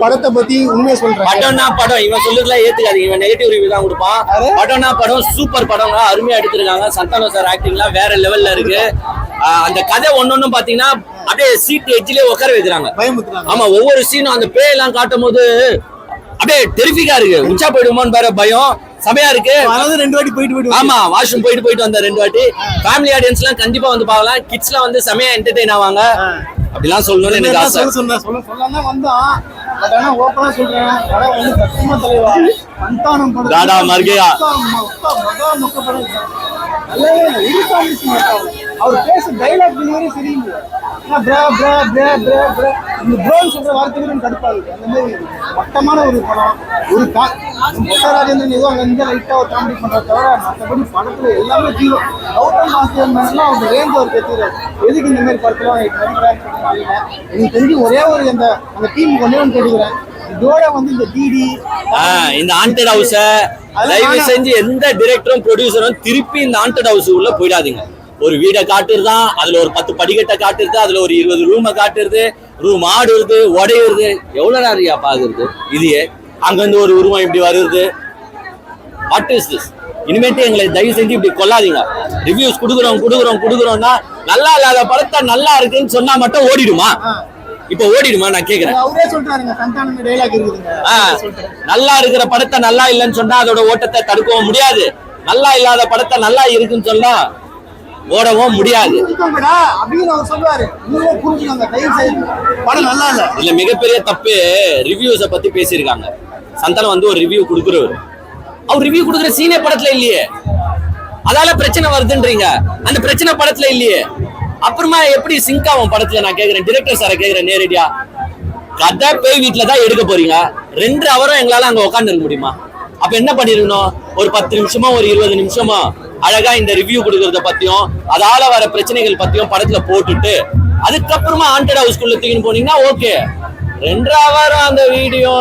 படத்தை பத்தி உண்மையை சொல்றேன். படம்னா படம், இவன் சொல்லுறதுலாம் ஏத்துக்காதீங்க, இவன் நெகட்டிவ் ரிவ்யூ தான் கொடுப்பான். படம்னா படம், சூப்பர் படம், அருமையா எடுத்திருக்காங்க. சந்தானம் சார் ஆக்டிங்லாம் வேற லெவல்ல இருக்கு. அந்த கதை ஒன்னொன்னும் பாத்தீங்கன்னா அப்படியே சீட் எட்ஜ்லயே உட்கார வைக்கிறாங்க. ஆமா, ஒவ்வொரு சீனும் அந்த பேயெல்லாம் காட்டும் போது அப்படியே டெரிஃபிக்கா இருக்கு. உச்சா போயிடுமோன்னு வேற பயம். சமையா இருக்கு. 2 வாட்டி போயிட்டு ஆமா, வாஷ்ரூம் போயிட்டு வந்த 2 வாட்டி. ஃபேமிலி ஆடியன்ஸ் எல்லாம் கண்டிப்பா வந்து பாக்கலாம். கிட்ஸ் எல்லாம் வந்து செமையா என்டர்டெயின் ஆவாங்க. அப்படிலாம் சொல்லணும்னு எனக்கு ஆசை. சொல்லலாம் வந்தோம். பட் ஆனா ஓப்பனா சொல்றேன், படம் வந்து சத்தியமா தலைவா சந்தானம் படம் டாடா மர்கையா அவர் பேச டைலாக் டெலிவரி சரியில்லை. சொல்ற வார்த்தைகளும் கடுப்பாது. அந்த மாதிரி மட்டமான ஒரு படம். ஒரு ராஜேந்திரன் ஏதோ அங்க லைட்டா ஒரு காமெடி பண்றத தவிர மற்றபடி படத்துல எல்லாமே ஜீரோ. கௌதம் வாசுதேவன் அவங்க ரேஞ்ச் அவர் கேட்கிறாரு. எதுக்கு இந்த மாதிரி படத்துல எனக்கு தெரிஞ்சு ஒரே ஒரு அந்த டீம் ஒன்னே ஒன்று கேட்டுக்கிறேன். இதோட வந்து இந்த டிடி இந்த ஹாண்டட் ஹவுஸ தயவு செஞ்சு எந்த டைரக்டரும் ப்ரொடியூசரும் திருப்பி இந்த ஹாண்டட் ஹவுஸ் உள்ள போயிடாதீங்க. ஒரு வீடை காட்டுறதுதான், அதுல ஒரு 10 படிக்கட்டை காட்டுறது, அதுல ஒரு 20 ரூமை காட்டுறது, ரூம் ஆடுறது, உடையுறது, எவ்வளவு நிறையா பாக்குறது. இதையே அங்கிருந்து ஒரு உருவம் இப்படி வருது. What is this? இனிமேட்டு எங்களை தயவு செஞ்சு இப்படி கொள்ளாதீங்க. ரிவ்யூஸ் குடுக்குறோம்னா நல்லா இல்லாத படத்தை நல்லா இருக்குன்னு சொன்னா மட்டும் ஓடிடுமா? இப்ப ஓடிடுமா நான் கேக்குறேன். நல்லா இருக்கிற படத்தை நல்லா இல்லைன்னு சொன்னா அதோட ஓட்டத்தை தடுக்கவும் முடியாது. நல்லா இல்லாத படத்தை நல்லா இருக்குன்னு சொன்னா ஓடவும் முடியாது. இல்ல, மிகப்பெரிய தப்பு ரிவ்யூஸ பத்தி பேசியிருக்காங்க. சந்தானம் வந்து ஒரு ரிவ்யூ கொடுக்குறவர், அவர் ரிவ்யூ கொடுக்குற சீனே படத்துல இல்லையே. அதால பிரச்சனை வருதுன்றீங்க. அந்த பிரச்சனை படத்துல இல்லையே. அப்புறமா எப்படி சிங்க் ஆகும் படத்துல? நான் கேக்குறேன், டிரெக்டர் சாரை கேக்குறேன் நேரடியா. கதை பேய் வீட்டுல தான் எடுக்க போறீங்க. 2 ஹவரும் எங்களால அங்க உட்காந்து இருக்க முடியுமா? அப்ப என்ன பண்ணிருக்கணும்? ஒரு 10 நிமிஷமோ ஒரு 20 நிமிஷமோ அழகா இந்த ரிவ்யூ கொடுக்கறத பத்தியும் அதால வர பிரச்சனைகள் பத்தியும் படத்துல போட்டுட்டு அதுக்கப்புறமா ஹாண்டட் ஹவுஸ்குள்ள தூக்கின்னு போனீங்கன்னா ஓகே. 2 ஹவரும் அந்த வீடியோ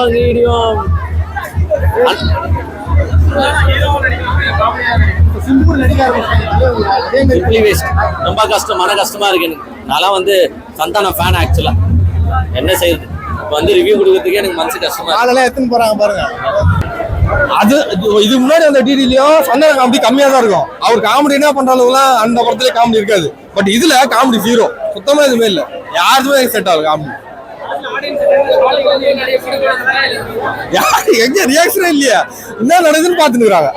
ரொம்ப கஷ்டம், மன கஷ்டமா இருக்கு. நான் வந்து சந்தானம் ஃபேன் ஆக்சுவலா. என்ன செய்யுது இப்ப வந்து ரிவ்யூ கொடுக்கறதுக்கே எனக்கு மனசு கஷ்டமா. அதெல்லாம் எடுத்துன்னு போறாங்க பாருங்க. அது இது முன்னாடி அந்த டிடிலயும் சந்தான காமெடி கம்மியா தான் இருக்கும். அவர் காமெடி என்ன பண்றாலும் அந்த படத்துல காமெடி இருக்காது. பட் இதுல காமெடி ஜீரோ, சுத்தமா எதுவுமே இல்ல. யாருமே செட் ஆகும் காமெடி. எங்க ரியாக்ஷனே இல்லையா? என்ன நடக்குதுன்னு பாத்துட்டு இருக்காங்க.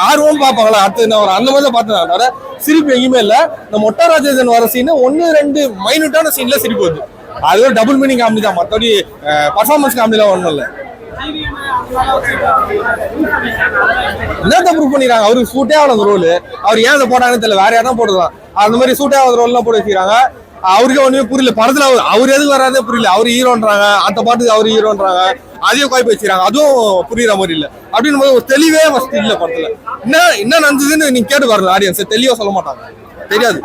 ஆர்வம் பாப்பாங்களா அடுத்து என்ன வரும் அந்த மாதிரி தான் பாத்துனாங்க. சிரிப்பு எங்கேயுமே இல்ல. இந்த மொட்டை ராஜேந்திரன் வர சீன் 1-2 மைனூட்டான சீன்ல சிரிப்பு வருது. அது ஒரு டபுள் மீனிங் காமெடி தான். மற்றபடி பர்ஃபார்மன்ஸ் காமெடிலாம் ஒன்றும் இல்லை. என்னத்த ப்ரூவ் பண்ணிடுறாங்க? அவருக்கு சூட்டே ஆகாத ரோல். அவர் ஏன் அதை போட்டாங்கன்னு தெரியல. வேற யாரும் போட்டுக்கலாம். அந்த மாதிரி சூட்டே ஆகாத ரோல்லாம் போட்டு வச்சுக்கிறாங்க. அவருக்கே ஒண்ணுமே புரியல. படத்துல அவர் எதுக்கு வராதே புரியல. அவர் ஹீரோன்றாங்க, அந்த பாட்டுக்கு அவர் ஹீரோன்றாங்க, அதையும் குழப்பி வச்சுக்கிறாங்க. அதுவும் புரியுற மாதிரி இல்ல. அப்படின்னு போது ஒரு தெளிவே ஃபர்ஸ்ட் இல்ல படத்துல. என்ன நடந்ததுன்னு நீங்க கேட்டு வரல. ஆடியன்ஸ் தெளிவா சொல்ல மாட்டாங்க, தெரியாது.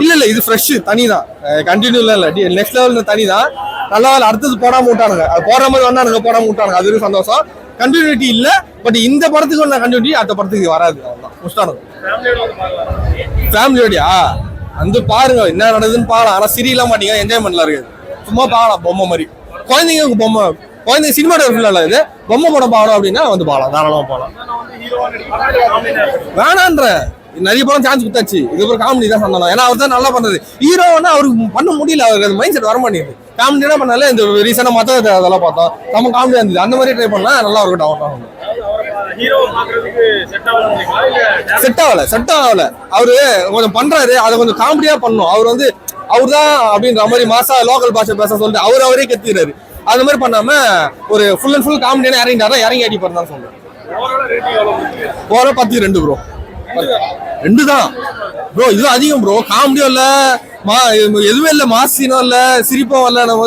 இல்ல இது ஃப்ரெஷ் தனிதான், கண்டினியூ இல்ல, நெக்ஸ்ட் லெவல் தனிதான். நல்லா அடுத்தது போடாம விட்டானுங்க. அது போடுற மாதிரி வந்தானுங்க, போடாம விட்டானுங்க. அது சந்தோஷம். கண்டினியூட்டி இல்ல. பட் இந்த படத்துக்கு ஒண்ணு கண்டினியூட்டி அடுத்த படத்துக்கு வராது. முடிச்சிட்டானுங்க. ஃபேமிலியோடயா வந்து பாருங்க என்ன நடக்குதுன்னு பாக்கலாம். ஆனா சிரியெல்லாம் மாட்டீங்க, என்ஜாய்மெண்ட்ல இருக்குது. சும்மா பாக்கலாம் பொம்மை மாதிரி. குழந்தைங்க பொம்மை, குழந்தைங்க சினிமாட்டோகிராஃபில இல்ல, இது பொம்மை படம் பாக்கணும் அப்படின்னா வந்து பாக்கலாம், தாராளமா போகலாம். வேணான்ற நிறைய படம் சான்ஸ் கொடுத்தாச்சு. இது ஒரு காமெடி தான் சொன்னோம். ஏன்னா அவர் தான் நல்லா பண்றது. ஹீரோன்னா அவருக்கு பண்ண முடியல. அவருக்கு அது மைண்ட் செட் வர மாட்டேங்குது. காமெடி என்ன பண்ணால இந்த ரீசனா மத்த அதெல்லாம் பார்த்தோம், நம்ம காமெடியா இருந்தது. அந்த மாதிரி ட்ரை பண்ணா நல்லா இருக்கட்டும். செட் ஆகல. அவரு கொஞ்சம் பண்றாரு, அதை கொஞ்சம் காமெடியா பண்ணும். அவர் வந்து அவர் தான் அப்படின்ற மாதிரி மாசா லோக்கல் பாஷை பேச சொல்லிட்டு அவரே கத்துக்கிறாரு. அந்த மாதிரி பண்ணாம ஒரு ஃபுல் அண்ட் ஃபுல் காமெடியான இறங்கி அடிப்பாரு தான் சொல்றேன். 10-2 ப்ரோ. 2 தான் ப்ரோ. இதுவும் அதிகம் ப்ரோ. காமெடியும் இல்ல, எதுவுமே இல்ல, மாசினும் இல்ல, சிரிப்பும் இல்ல, நம்ம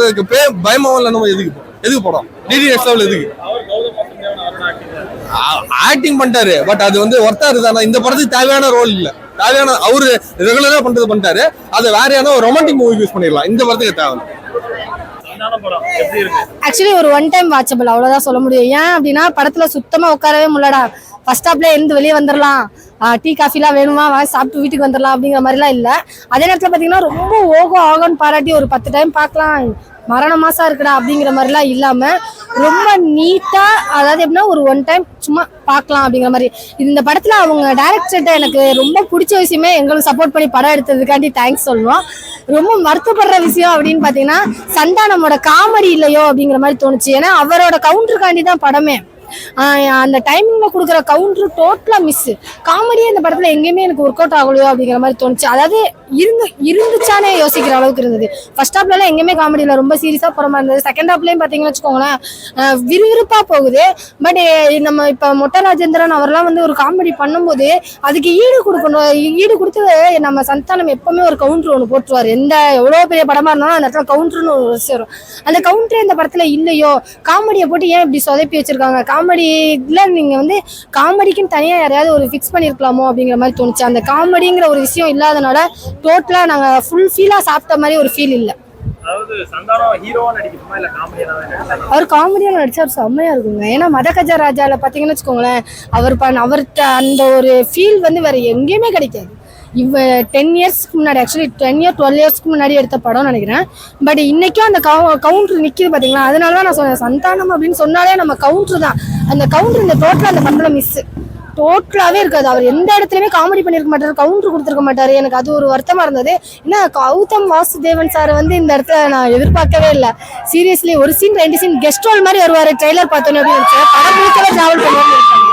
பயமும் இல்ல. நம்ம எதுக்கு படம் டிடி நெக்ஸ்ட் லெவல் எதுக்கு ஆக்டிங் பண்ணிட்டாரு. பட் அது வந்து ஒர்த்தா இருக்குதானா? இந்த படத்துக்கு தேவையான ரோல் இல்ல. தேவையான அவரு ரெகுலரா பண்றது பண்ணிட்டாரு. அதை வேற ஏன்னா ஒரு ரொமான்டிக் மூவி யூஸ் பண்ணிடலாம். இந்த படத்துக்கு தேவை. ஆக்சுவலி ஒரு ஒன் டைம் வாட்சபிள், அவ்வளவுதான் சொல்ல முடியும். ஏன் அப்படின்னா படத்துல சுத்தமா உட்காரவே முடியலடா. ஃபர்ஸ்ட் ஹாப்ல இருந்து வெளியே வந்துடலாம் டீ காஃபிலாம் வேணுமா வாங்கி சாப்பிட்டு வீட்டுக்கு வந்துடலாம் அப்படிங்கிற மாதிரிலாம் இல்லை. அதே நேரத்தில் பார்த்தீங்கன்னா ரொம்ப ஆகன்னு பாராட்டி ஒரு 10 டைம் பார்க்கலாம் மரண மாசா இருக்குடா அப்படிங்கிற மாதிரிலாம் இல்லாம ரொம்ப நீட்டா, அதாவது எப்படின்னா ஒரு 1 டைம் சும்மா பார்க்கலாம் அப்படிங்கிற மாதிரி. இந்த படத்துல அவங்க டைரக்டர்கிட்ட எனக்கு ரொம்ப பிடிச்ச விஷயமே எங்களுக்கு சப்போர்ட் பண்ணி படம் எடுத்ததுக்காண்டி தேங்க்ஸ் சொல்லுவோம். ரொம்ப வருத்தப்படுற விஷயம் அப்படின்னு பாத்தீங்கன்னா சந்தானமோட காமெடி இல்லையோ அப்படிங்கிற மாதிரி தோணுச்சு. ஏன்னா அவரோட கவுண்டருக்காண்டி தான் படமே. அந்த டைமிங்ல கொடுக்குற கவுண்டர் டோட்டலா மிஸ். காமெடியே இந்த படத்துல எங்கேயுமே எனக்கு ஒர்க் அவுட் ஆகலையோ அப்படிங்கிற மாதிரி தோணுச்சு. அதாவது இருந்துச்சானே யோசிக்கிற அளவுக்கு இருந்தது. ஃபர்ஸ்ட் ஹாப்ல எங்கேயுமே காமெடியில ரொம்ப சீரியஸா போற மாதிரி இருந்தது. செகண்ட் ஹாப்லயும் பாத்தீங்கன்னு வச்சுக்கோங்களேன் விறுவிறுப்பா போகுது. பட் நம்ம இப்ப மொட்டை ராஜேந்திரன் அவர்லாம் வந்து ஒரு காமெடி பண்ணும்போது அதுக்கு ஈடு கொடுத்து நம்ம சந்தானம் எப்பவுமே ஒரு கவுண்டர் ஒன்று போட்டுருவாரு. எவ்வளவு பெரிய படமா இருந்தாலும் அந்த இடத்துல கவுண்டர்னு ஒரு விஷயம் வரும். அந்த கவுண்டர் இந்த படத்துல இல்லையோ, காமெடியை போட்டு ஏன் இப்படி சொதப்பி வச்சிருக்காங்க, காமெடியில நீங்க வந்து காமெடிக்குன்னு தனியா யாரையாவது ஒரு ஃபிக்ஸ் பண்ணிருக்கலாமோ அப்படிங்கிற மாதிரி தோணுச்சு. அந்த காமெடிங்கிற ஒரு விஷயம் இல்லாதனால டோட்டலா நாங்க ஃபுல் ஃபீலா சாப்பிட்ட மாதிரி ஒரு ஃபீல் இல்லை. அவர் காமெடியா நடிச்சா ஒரு செம்மையா இருக்குங்க. ஏன்னா மதகஜ ராஜால பாத்தீங்கன்னு வச்சுக்கோங்களேன் அவர்கிட்ட அந்த ஒரு ஃபீல் வந்து வேற எங்கேயுமே கிடைக்காது. 10 இயர்ஸ்க்கு முன்னாடி, ஆக்சுவலி 12 இயர்ஸ்க்கு முன்னாடி எடுத்த படம் நினைக்கிறேன். பட் இன்னைக்கும் அந்த கவுண்டர் நிக்குது பாத்தீங்களா. அதனாலதான் நான் சொன்னேன் சந்தானம் அப்படின்னு சொன்னாலே நம்ம கவுண்டர் தான். அந்த கவுண்டர் இந்த டோட்டலா அந்த படத்துல மிஸ் டோட்டலாவே இருக்காது. அவர் எந்த இடத்துலயுமே காமெடி பண்ணிருக்க மாட்டாரு, கவுண்டர் கொடுத்துருக்க மாட்டாரு. எனக்கு அது ஒரு வருத்தமா இருந்தது. ஏன்னா கௌதம் வாசுதேவன் சார் வந்து இந்த இடத்துல நான் எதிர்பார்க்கவே இல்லை. சீரியஸ்லி ஒரு சீன் 2 சீன் கெஸ்ட் ரோல் மாதிரி வருவாரு ட்ரெய்லர் பார்த்தோன்னே அப்படின்னு படம் முழுக்கவே டிராவல் பண்ணுவாங்க.